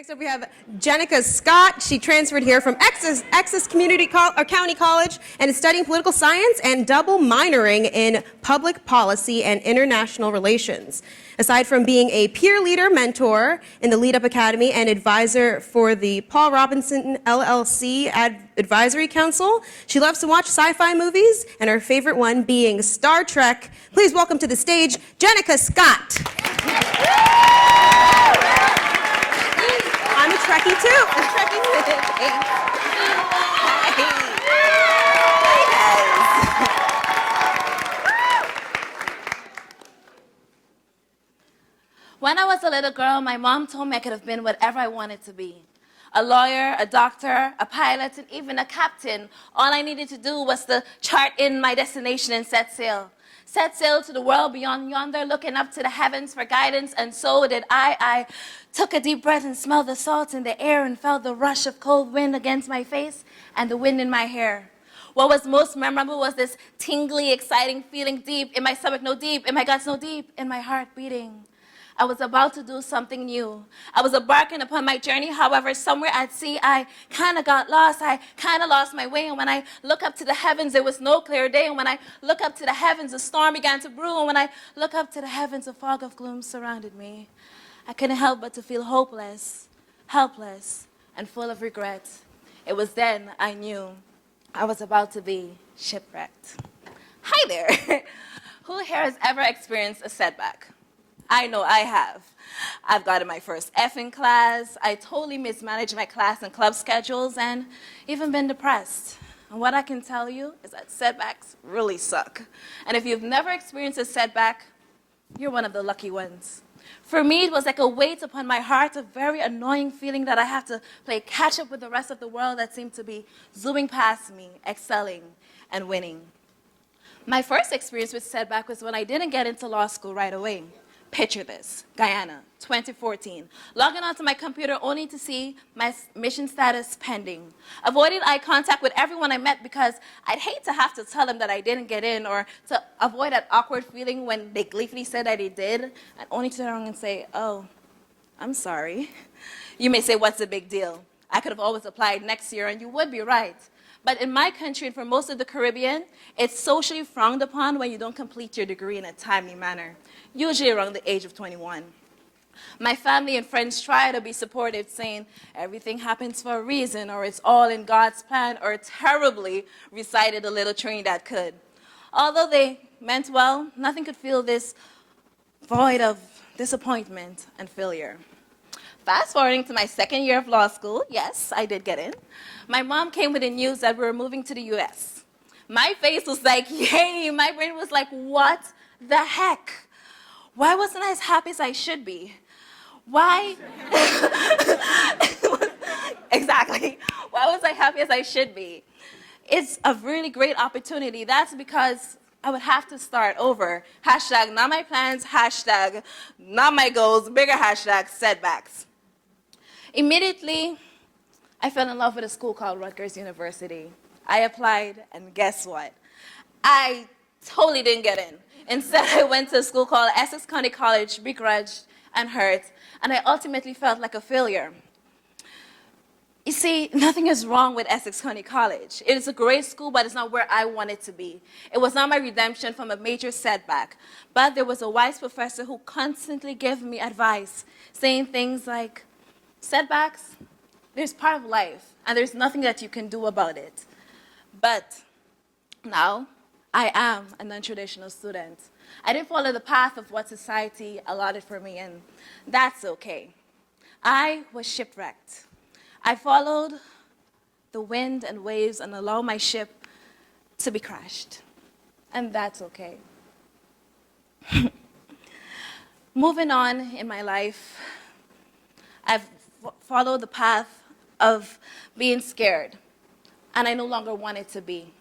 Next up, we have Jenika Scott. She transferred here from Essex County College and is studying political science and double minoring in public policy and international relations. Aside from being a peer leader mentor in the Lead Up Academy and advisor for the Paul Robinson LLC Advisory Council, she loves to watch sci-fi movies, and her favorite one being Star Trek. Please welcome to the stage, Jenika Scott. I'm a Trekkie too. I'm a Trekkie too. When I was a little girl, my mom told me I could have been whatever I wanted to be. A lawyer, a doctor, a pilot, and even a captain. All I needed to do was to chart in my destination and set sail. Set sail to the world beyond yonder, looking up to the heavens for guidance, and so did I. I took a deep breath and smelled the salt in the air and felt the rush of cold wind against my face and the wind in my hair. What was most memorable was this tingly, exciting feeling deep in my stomach, no deep, in my guts, no deep, in my heart beating. I was about to do something new. I was embarking upon my journey. However, somewhere at sea, I kind of got lost. I kind of lost my way. And when I look up to the heavens, there was no clear day. And when I look up to the heavens, a storm began to brew. And when I look up to the heavens, a fog of gloom surrounded me. I couldn't help but to feel hopeless, helpless, and full of regret. It was then I knew I was about to be shipwrecked. Hi there. Who here has ever experienced a setback? I know I have. I've gotten my first F in class, I totally mismanaged my class and club schedules, and even been depressed. And what I can tell you is that setbacks really suck. And if you've never experienced a setback, you're one of the lucky ones. For me, it was like a weight upon my heart, a very annoying feeling that I have to play catch up with the rest of the world that seemed to be zooming past me, excelling, and winning. My first experience with setback was when I didn't get into law school right away. Picture this, Guyana, 2014. Logging onto my computer only to see my mission status pending. Avoiding eye contact with everyone I met because I'd hate to have to tell them that I didn't get in, or to avoid that awkward feeling when they gleefully said that they did, and only to turn around and say, oh, I'm sorry. You may say, what's the big deal? I could have always applied next year, and you would be right. But in my country, and for most of the Caribbean, it's socially frowned upon when you don't complete your degree in a timely manner, usually around the age of 21. My family and friends try to be supportive, saying everything happens for a reason, or it's all in God's plan, or terribly recited a little Trinidad could. Although they meant well, nothing could fill this void of disappointment and failure. Fast forwarding to my second year of law school, yes, I did get in. My mom came with the news that we were moving to the US. My face was like, yay, my brain was like, what the heck? Why wasn't I as happy as I should be? Why? Exactly. Why was I happy as I should be? It's a really great opportunity. That's because I would have to start over. Hashtag not my plans, hashtag not my goals, bigger hashtag setbacks. Immediately, I fell in love with a school called Rutgers University. I applied, and guess what? I totally didn't get in. Instead, I went to a school called Essex County College, begrudged and hurt, and I ultimately felt like a failure. You see, nothing is wrong with Essex County College. It is a great school, but it's not where I wanted to be. It was not my redemption from a major setback. But there was a wise professor who constantly gave me advice, saying things like, setbacks, there's part of life, and there's nothing that you can do about it. But now, I am a non-traditional student. I didn't follow the path of what society allotted for me, and that's okay. I was shipwrecked. I followed the wind and waves and allowed my ship to be crashed, and that's okay. Moving on in my life, I've followed the path of being scared, and I no longer wanted to be.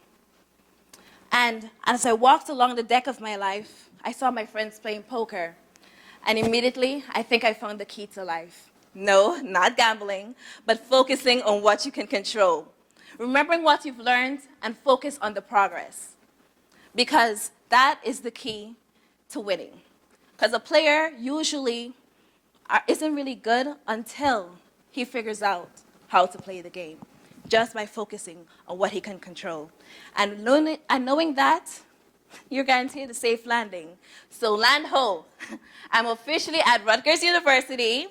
And as I walked along the deck of my life, I saw my friends playing poker, and immediately, I think I found the key to life. No, not gambling, but focusing on what you can control. Remembering what you've learned and focus on the progress. Because that is the key to winning. Because a player usually isn't really good until he figures out how to play the game just by focusing on what he can control. And knowing that, you're guaranteed a safe landing. So land ho. I'm officially at Rutgers University.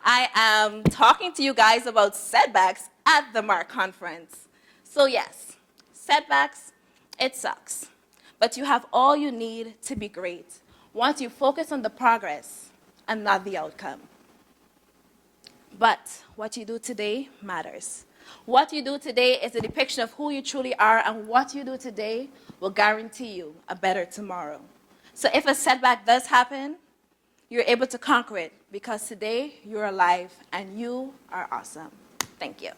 I am talking to you guys about setbacks at the Mark Conference. So yes, setbacks, it sucks. But you have all you need to be great once you focus on the progress and not the outcome. But what you do today matters. What you do today is a depiction of who you truly are, and what you do today will guarantee you a better tomorrow. So if a setback does happen, you're able to conquer it because today you're alive and you are awesome. Thank you.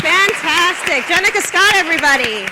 Fantastic. Jenika Scott, everybody.